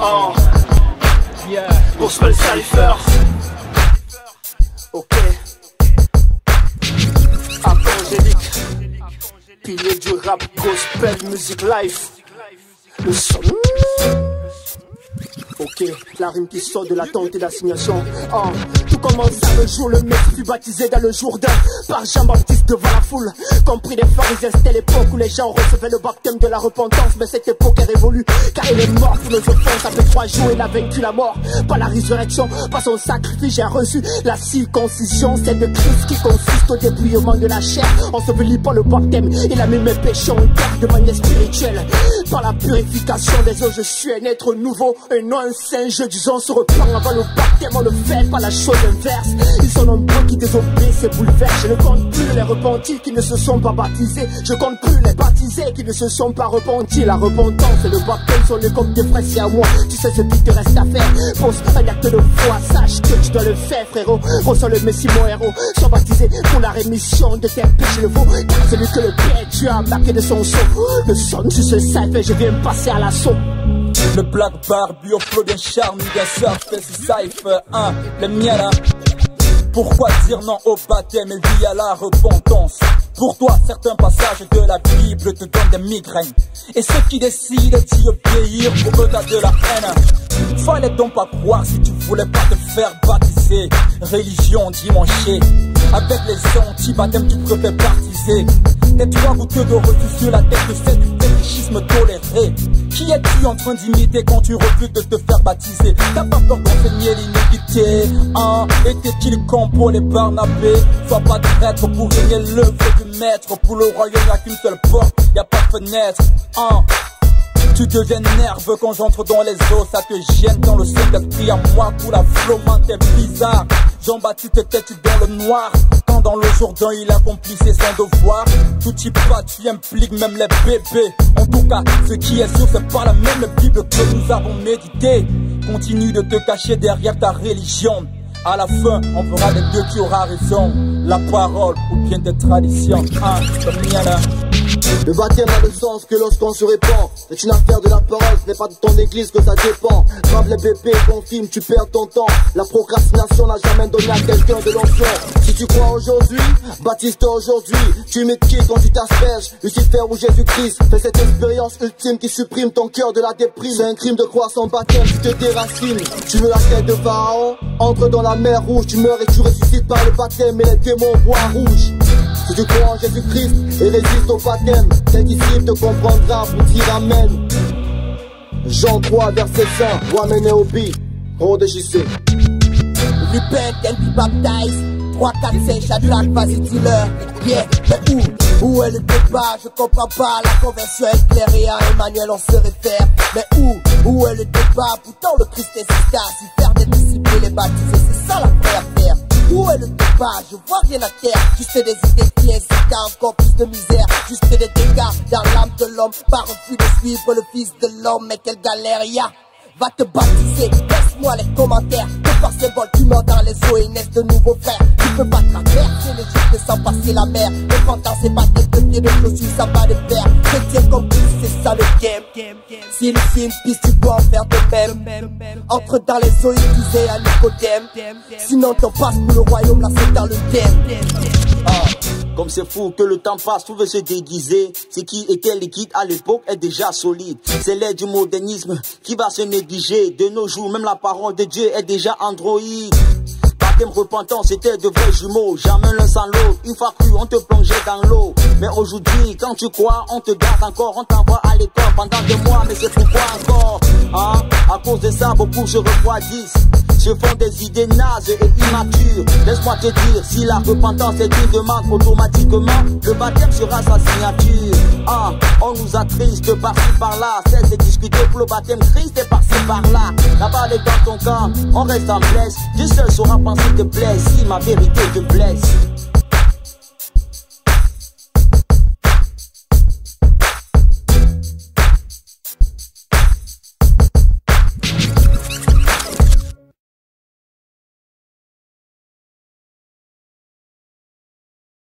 Oh, yeah, Gospel Cypher. Ok, Angélique, pilier du rap, gospel, music life. Le son. Ok, la rime qui sort de l'attente et l'assignation. Oh, tout commença le jour, le mec fut baptisé dans le Jourdain par Jean-Baptiste devant la foule. Compris les pharisiens, c'était l'époque où les gens recevaient le baptême de la repentance. Mais cette époque est révolue, car il est mort pour nos offenses. Après 3 jours, il a vaincu la mort. Pas la résurrection, pas son sacrifice, j'ai reçu la circoncision. C'est de Christ qui consiste au dépouillement de la chair. Enseveli par le baptême, il a mis mes péchés en terre de manière spirituelle. Par la purification des eaux, je suis un être nouveau, et non un singe. Disons, se repent avant le baptême, on le fait par la chose inverse. Ils sont nombreux qui désobéissent et bouleversent. Je ne compte plus les repentis qui ne se sont pas baptisés. Je compte plus les baptisés qui ne se sont pas repentis. La repentance et le baptême sont les comme des frères, c'est à moi. Tu sais ce qui te reste à faire. Pose un acte de foi, sache que tu dois le faire, frérot. Reçois le Messie, mon héros. Sois baptisé pour la rémission de tes péchés, le faux. Car celui que le Père, tu as marqué de son sceau. Le son sur ce cypher, je viens passer à l'assaut. Le black barbu au flow bien charme, bien surfer ce cypher, hein, le mien là. Pourquoi dire non au baptême et oui à la repentance? Pour toi, certains passages de la Bible te donnent des migraines. Et ceux qui décident d'y obéir, pour eux t'as de la haine. Fallait donc pas croire si tu voulais pas te faire baptiser. Religion dimanchée, avec les anti-baptêmes tu préfères baptiser. Tes 3 gouttes de refus sur la tête, c'est du fétichisme toléré. Qui es-tu en train d'imiter quand tu refuses de te faire baptiser? T'as pas peur d'enseigner l'iniquité, hein? Était-il con pour les Barnabés? Sois pas traître pour régner le vœu du maître. Pour le royaume y'a qu'une seule porte, y'a pas de fenêtre, hein? Tu deviens nerveux quand j'entre dans les eaux, ça te gêne quand le Saint-Esprit à moi pour la flomante est bizarre. Jean-Baptiste était-tu dans le noir quand dans le Jourdain il accomplissait son devoir? Tout y pas, tu impliques même les bébés. En tout cas, ce qui est sûr, c'est par la même Bible que nous avons médité. Continue de te cacher derrière ta religion. À la fin, on verra des deux qui aura raison. La parole ou bien des traditions. Ah, comme mien là. Le baptême a le sens que lorsqu'on se répand. C'est une affaire de la parole, ce n'est pas de ton église que ça dépend. Grave les bébés, confirme, tu perds ton temps. La procrastination n'a jamais donné à quelqu'un de l'onction. Si tu crois aujourd'hui, baptise-toi aujourd'hui. Tu imites qui quand tu t'asperges? Lucifer ou Jésus-Christ? Fais cette expérience ultime qui supprime ton cœur de la déprime. C'est un crime de croire sans baptême, tu te déracines. Tu veux la tête de Pharaon? Entre dans la mer rouge, tu meurs et tu ressuscites par le baptême. Et les démons voient rouge. Si tu crois en Jésus-Christ et résiste au baptême, tes disciples te comprendra pour dire Amen. Jean 3 verset 5, Wamene Obi, Gros de JC. Repent and be baptized. 3, 4, 5, Shadrach, vas-y dis-leur. Yeah, mais où est le débat? Je comprends pas, la conversion est claire et à Emmanuel on se réfère. Mais où est le débat? Pourtant le Christ est si tard, si faire des disciples et les baptiser, c'est ça la vraie affaire. Où est le débat? Je vois rien à terre. Juste des idées qui incitent à encore plus de misère. Juste des dégâts dans l'âme de l'homme. Par refus de suivre le fils de l'homme. Mais quelle galère y'a! Va te baptiser, laisse-moi les commentaires. Que par ces vols tu meurs dans les eaux et naissent de nouveaux frères. Tu peux pas traverser l'Égypte sans passer la mer. Le pantin c'est pas tes 2 pieds de chaussures, ça va de pair. Chrétien comme Christ, c'est ça le game. Si le film piste, tu dois en faire de même. Entre dans les eaux utilisées à Nicodème. Sinon t'en passes pour le royaume, là c'est dans le thème. Comme c'est fou que le temps passe, tout veut se déguiser. Ce qui était liquide à l'époque est déjà solide. C'est l'ère du modernisme qui va se négliger. De nos jours, même la parole de Dieu est déjà androïde. Baptême repentant, c'était de vrais jumeaux. Jamais l'un sans l'autre. Une fois cru, on te plongeait dans l'eau. Mais aujourd'hui, quand tu crois, on te garde encore. On t'envoie à l'école pendant 2 mois. Mais c'est pourquoi encore, hein? À cause de ça, beaucoup se refroidissent. Se font des idées nazes et immatures. Laisse-moi te dire, si la repentance est une demande, automatiquement le baptême sera sa signature. Ah, on nous attriste par-ci par-là. Cesse de discuter pour le baptême, Christ est par-ci par-là. La balle est dans ton camp, on reste en blesse. Dieu seul saura penser te plaise si ma vérité te blesse.